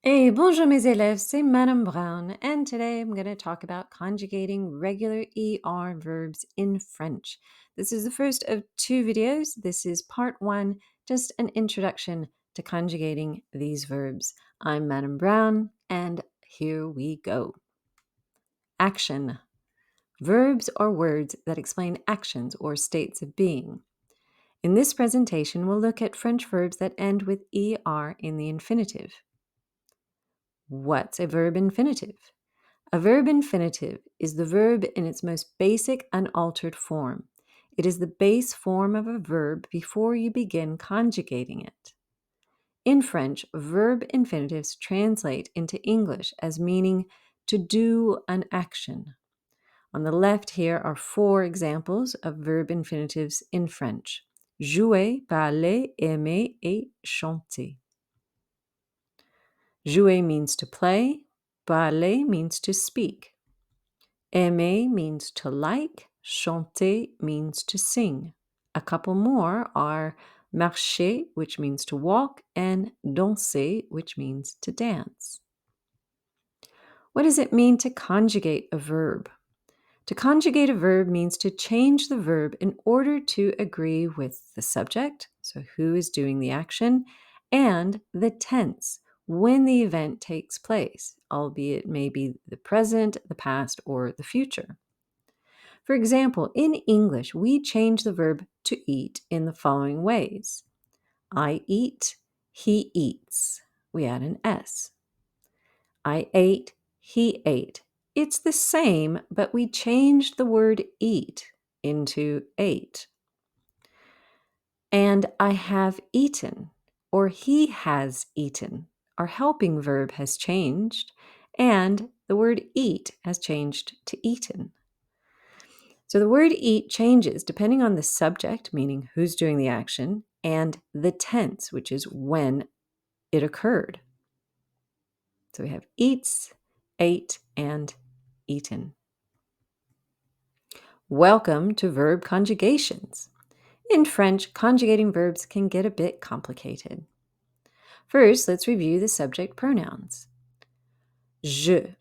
Hey, bonjour mes élèves, c'est Madame Brown, and today I'm going to talk about conjugating regular ER verbs in French. This is the first of two videos. This is part one, just an introduction to conjugating these verbs. I'm Madame Brown, and here we go. Action. Verbs are words that explain actions or states of being. In this presentation, we'll look at French verbs that end with ER in the infinitive. What's a verb infinitive? A verb infinitive is the verb in its most basic unaltered form. It is the base form of a verb before you begin conjugating it. In French, verb infinitives translate into English as meaning to do an action. On the left here are four examples of verb infinitives in French: jouer, parler, aimer, et chanter. Jouer means to play, parler means to speak. Aimer means to like, chanter means to sing. A couple more are marcher, which means to walk, and danser, which means to dance. What does it mean to conjugate a verb? To conjugate a verb means to change the verb in order to agree with the subject, so who is doing the action, and the tense, when the event takes place, albeit maybe the present, the past, or the future. For example, in English, we change the verb to eat in the following ways. I eat, he eats. We add an S. I ate, he ate. It's the same, but we changed the word eat into ate. And I have eaten, or he has eaten. Our helping verb has changed, and the word eat has changed to eaten. So the word eat changes depending on the subject, meaning who's doing the action, and the tense, which is when it occurred. So we have eats, ate, and eaten. Welcome to verb conjugations. In French, conjugating verbs can get a bit complicated. First, let's review the subject pronouns. Je.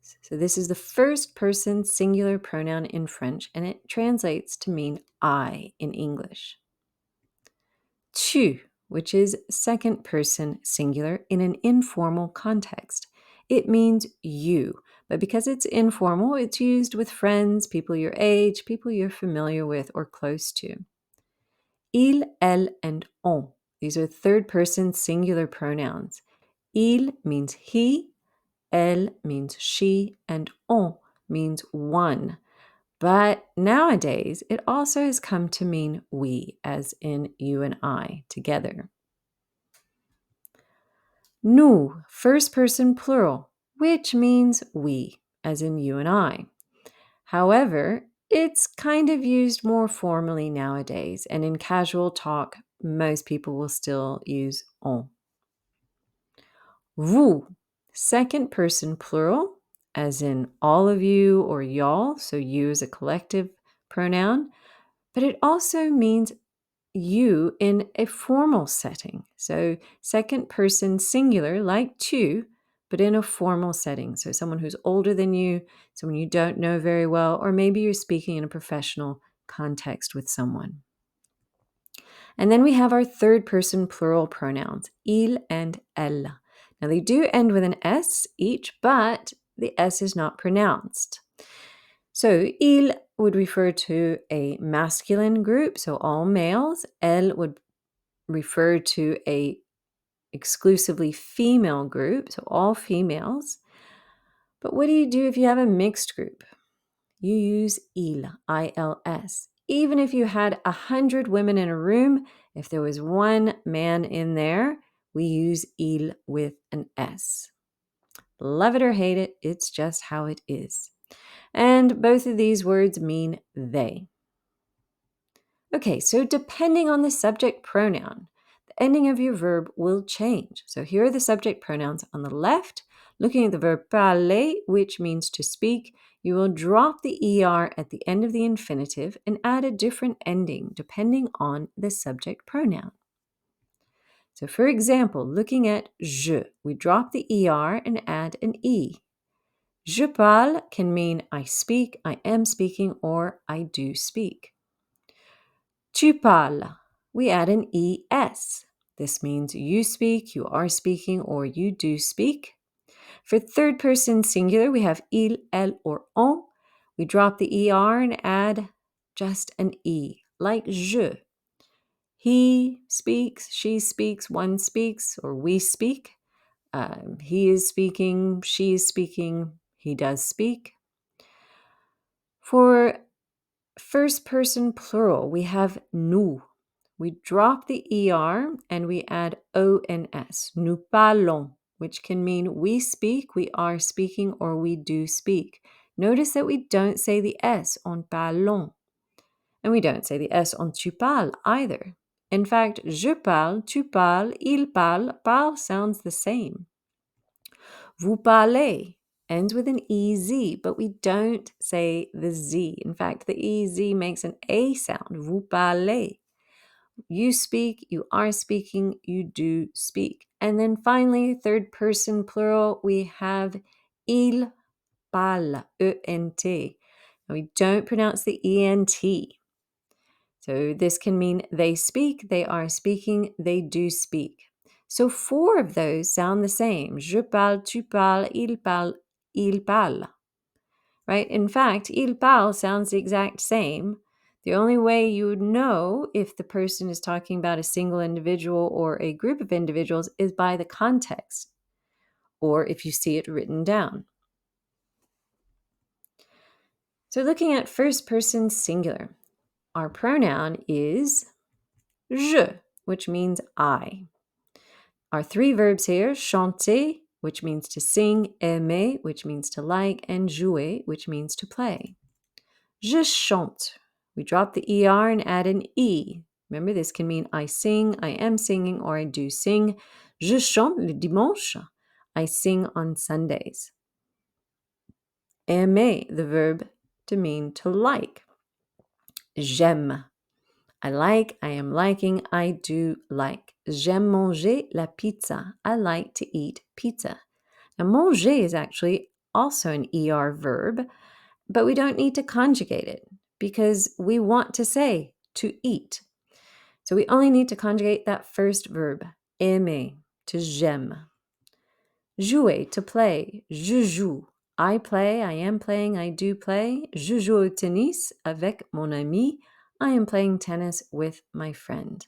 So this is the first person singular pronoun in French, and it translates to mean I in English. Tu, which is second person singular in an informal context. It means you, but because it's informal, it's used with friends, people your age, people you're familiar with or close to. Il, elle, and on. These are third person singular pronouns. Il means he, elle means she, and on means one. But nowadays, it also has come to mean we, as in you and I together. Nous, first person plural, which means we, as in you and I. However, it's kind of used more formally nowadays, and in casual talk, most people will still use on. Vous, second person plural, as in all of you or y'all, so you is a collective pronoun, but it also means you in a formal setting. So second person singular, like tu, but in a formal setting. So someone who's older than you, someone you don't know very well, or maybe you're speaking in a professional context with someone. And then we have our third person plural pronouns, il and elle. Now they do end with an S each, but the S is not pronounced. So il would refer to a masculine group, so all males. Elle would refer to a exclusively female group, so all females. But what do you do if you have a mixed group? You use il, I-L-S. Even if you had 100 women in a room, if there was one man in there, we use il with an S. Love it or hate it, it's just how it is. And both of these words mean they. Okay, so depending on the subject pronoun, the ending of your verb will change. So here are the subject pronouns on the left. Looking at the verb parler, which means to speak, you will drop the ER at the end of the infinitive and add a different ending depending on the subject pronoun. So for example, looking at je, we drop the er and add an e. Je parle can mean I speak, I am speaking, or I do speak. Tu parles, we add an es. This means you speak, you are speaking, or you do speak. For third person singular, we have il, elle, or on. We drop the er and add just an e, like je. He speaks, she speaks, one speaks, or we speak. He is speaking, she is speaking, he does speak. For first person plural, we have nous. We drop the er and we add ons. Nous parlons, which can mean we speak, we are speaking, or we do speak. Notice that we don't say the s on parlons. And we don't say the s on tu parles either. In fact, je parle, tu parles, il parle sounds the same. Vous parlez ends with an EZ, but we don't say the Z. In fact, the EZ makes an A sound. Vous parlez. You speak, you are speaking, you do speak. And then finally, third person plural, we have il parle, E-N-T. Now we don't pronounce the E-N-T. So this can mean they speak, they are speaking, they do speak. So 4 of those sound the same. Je parle, tu parles, il parle. Right? In fact, il parle sounds the exact same. The only way you would know if the person is talking about a single individual or a group of individuals is by the context, or if you see it written down. So looking at first person singular, our pronoun is je, which means I. Our 3 verbs here, chanter, which means to sing, aimer, which means to like, and jouer, which means to play. Je chante. We drop the er and add an e. Remember, this can mean I sing, I am singing, or I do sing. Je chante le dimanche. I sing on Sundays. Aimer, the verb to mean to like. J'aime. I like, I am liking, I do like. J'aime manger la pizza. I like to eat pizza. Now, manger is actually also an ER verb, but we don't need to conjugate it because we want to say to eat. So we only need to conjugate that first verb, aimer, to j'aime. Jouer, to play. Je joue. I play, I am playing, I do play. Je joue au tennis avec mon ami. I am playing tennis with my friend.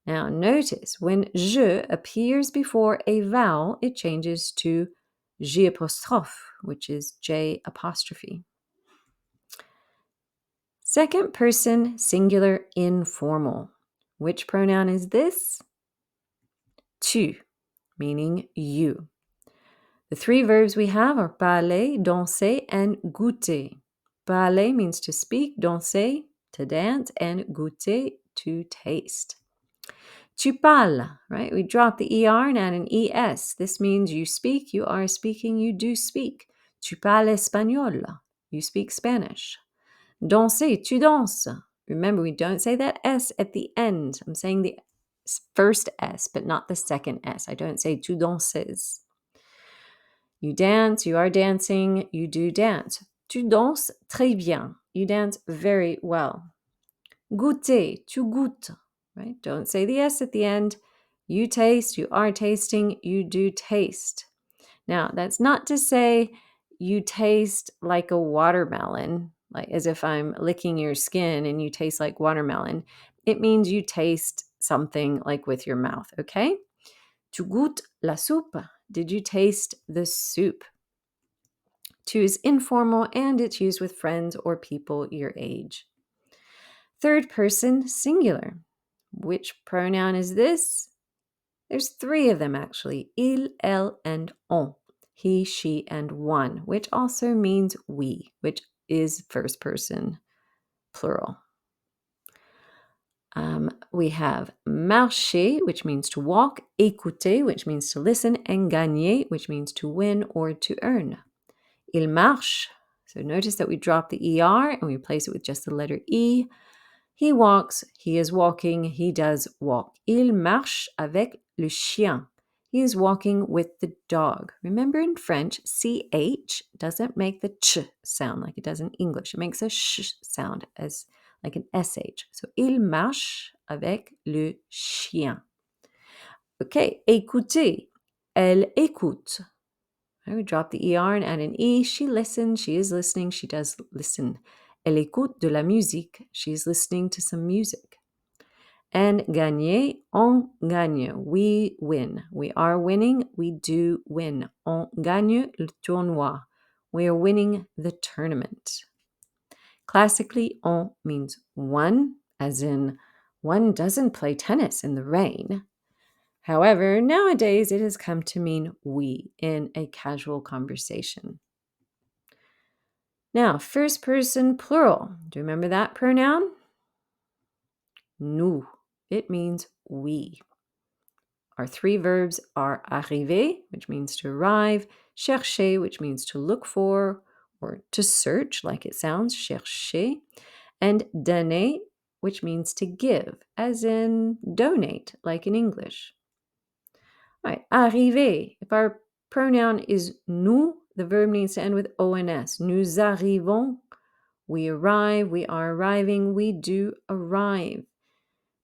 Now notice when je appears before a vowel, it changes to J apostrophe, which is J apostrophe. Second person singular informal. Which pronoun is this? Tu, meaning you. The 3 verbs we have are parler, danser, and goûter. Parler means to speak, danser, to dance, and goûter, to taste. Tu parles, right? We drop the ER and add an ES. This means you speak, you are speaking, you do speak. Tu parles espagnol. You speak Spanish. Danser, tu danses. Remember, we don't say that S at the end. I'm saying the first S, but not the second S. I don't say tu danses. You dance, you are dancing, you do dance. Tu danses très bien. You dance very well. Goûter, tu goûtes, right? Don't say the S at the end. You taste, you are tasting, you do taste. Now, that's not to say you taste like a watermelon, like as if I'm licking your skin and you taste like watermelon. It means you taste something like with your mouth, okay? Tu goûtes la soupe. Did you taste the soup? Tu is informal and it's used with friends or people your age. Third person singular. Which pronoun is this? There's 3 of them actually. Il, elle, and on. He, she, and one, which also means we, which is first person plural. We have marcher, which means to walk, écouter, which means to listen, and gagner, which means to win or to earn. Il marche. So notice that we drop the ER and we replace it with just the letter E. He walks, he is walking, he does walk. Il marche avec le chien. He is walking with the dog. Remember in French, CH doesn't make the ch sound like it does in English. It makes a sh sound as like an SH. So, il marche avec le chien. Okay, écouter. Elle écoute. We drop the ER and add an E. She listens. She is listening. She does listen. Elle écoute de la musique. She's listening to some music. And gagner, on gagne. We win. We are winning. We do win. On gagne le tournoi. We are winning the tournament. Classically, on means one, as in one doesn't play tennis in the rain. However, nowadays it has come to mean we in a casual conversation. Now, first person plural. Do you remember that pronoun? Nous. It means we. Our three verbs are arriver, which means to arrive, chercher, which means to look for or to search, like it sounds, chercher, and donner, which means to give, as in donate, like in English. All right, arriver. If our pronoun is nous, the verb needs to end with ons. Nous arrivons. We arrive, we are arriving, we do arrive.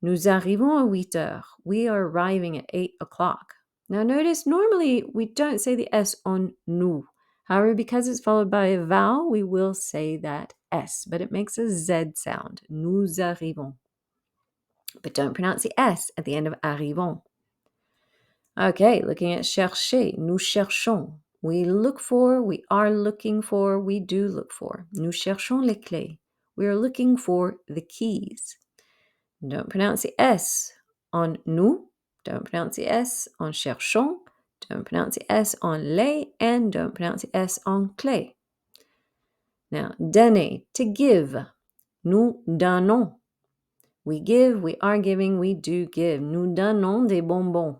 Nous arrivons à 8 heures. We are arriving at 8 o'clock. Now notice, normally we don't say the S on nous. However, because it's followed by a vowel, we will say that S, but it makes a Z sound. Nous arrivons. But don't pronounce the S at the end of arrivons. Okay, looking at chercher. Nous cherchons. We look for, we are looking for, we do look for. Nous cherchons les clés. We are looking for the keys. Don't pronounce the S on nous. Don't pronounce the S on cherchons. Don't pronounce the S on les. And don't pronounce the S on clés. Now, donner, to give. Nous donnons. We give, we are giving, we do give. Nous donnons des bonbons.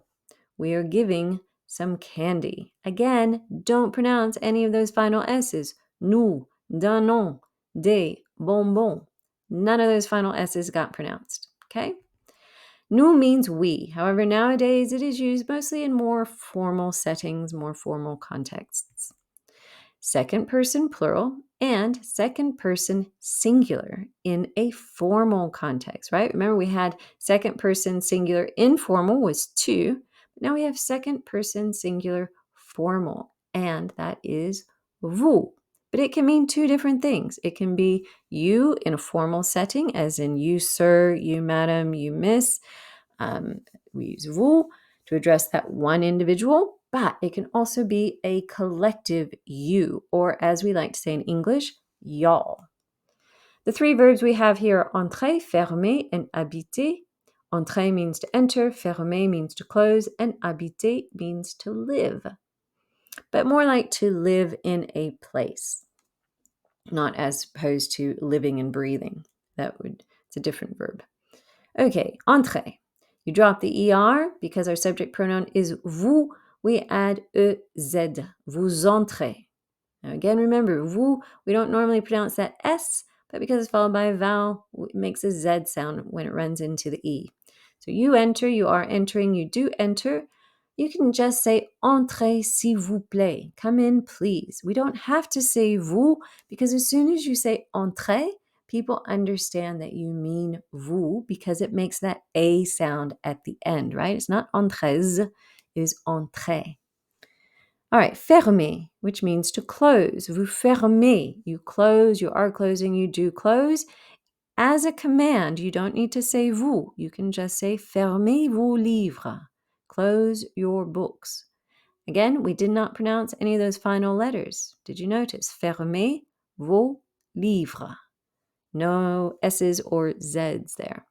We are giving some candy. Again, don't pronounce any of those final S's. Nous donnons des bonbons. None of those final S's got pronounced. Okay? Nous means we. However, nowadays it is used mostly in more formal settings, more formal contexts. Second person plural and second person singular in a formal context, right? Remember, we had second person singular informal was two. Now we have second person singular formal, and that is vous. But it can mean two different things. It can be you in a formal setting, as in you, sir, you, madam, you, miss. We use vous to address that one individual, but it can also be a collective you, or as we like to say in English, y'all. The three verbs we have here are entrer, fermer, and habiter. Entrer means to enter, fermer means to close, and habiter means to live. But more like to live in a place, not as opposed to living and breathing. It's a different verb. Okay, entrer. You drop the ER because our subject pronoun is vous. We add EZ. Vous entrez. Now again, remember, vous, we don't normally pronounce that S, but because it's followed by a vowel, it makes a Z sound when it runs into the E. So you enter, you are entering, you do enter. You can just say entrez s'il vous plaît. Come in, please. We don't have to say vous because as soon as you say entrez, people understand that you mean vous because it makes that A sound at the end, right? It's not entrez, it is entrez. All right, fermer, which means to close. Vous fermez. You close, you are closing, you do close. As a command, you don't need to say vous. You can just say fermez vos livres. Close your books. Again, we did not pronounce any of those final letters. Did you notice? Fermez vos livres. No S's or Z's there.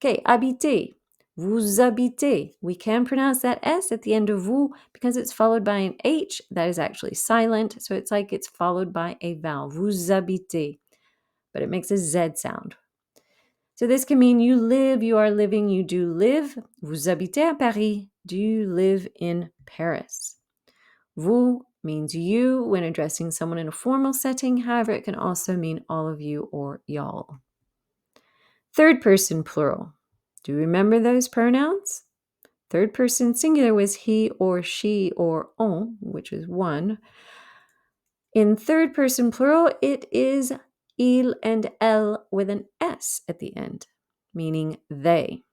Okay, habiter. Vous habitez. We can pronounce that S at the end of vous because it's followed by an H that is actually silent. So it's like it's followed by a vowel. Vous habitez. But it makes a Z sound. So this can mean you live, you are living, you do live. Vous habitez à Paris. Do you live in Paris? Vous means you when addressing someone in a formal setting. However, it can also mean all of you or y'all. Third person plural. Do you remember those pronouns? Third person singular was he or she or on, which is one. In third person plural, it is il and elle with an S at the end, meaning they.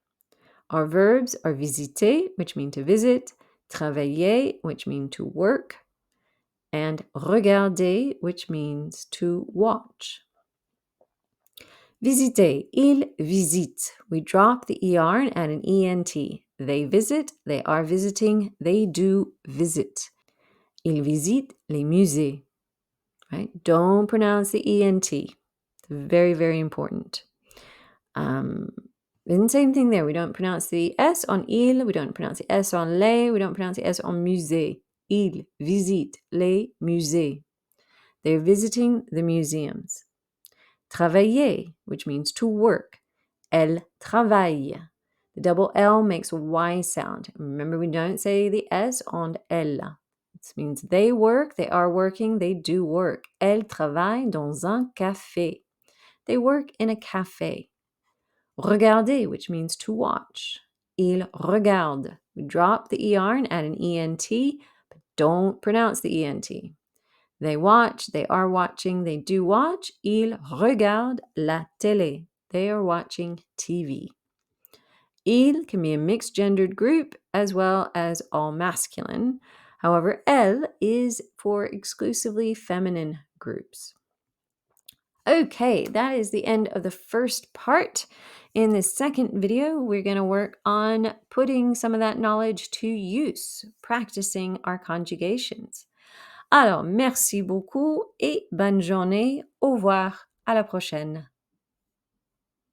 Our verbs are visiter, which mean to visit, travailler, which mean to work, and regarder, which means to watch. Visiter, il visite. We drop the ER and add an ENT. They visit, they are visiting, they do visit. Ils visitent les musées. Right? Don't pronounce the ENT. It's very, very important. And same thing there. We don't pronounce the S on il, we don't pronounce the S on les, we don't pronounce the S on musée. Ils visitent les musées. They're visiting the museums. Travailler, which means to work. Elle travaille. The double L makes a Y sound. Remember, we don't say the S on elle. This means they work, they are working, they do work. Elle travaille dans un café. They work in a cafe. Regarder, which means to watch. Il regarde. We drop the ER and add an ENT, but don't pronounce the ENT. They watch, they are watching, they do watch. Ils regardent la télé. They are watching TV. Il can be a mixed gendered group as well as all masculine. However, elle is for exclusively feminine groups. Okay, that is the end of the first part. In the second video, we're going to work on putting some of that knowledge to use, practicing our conjugations. Alors, merci beaucoup et bonne journée. Au revoir. À la prochaine.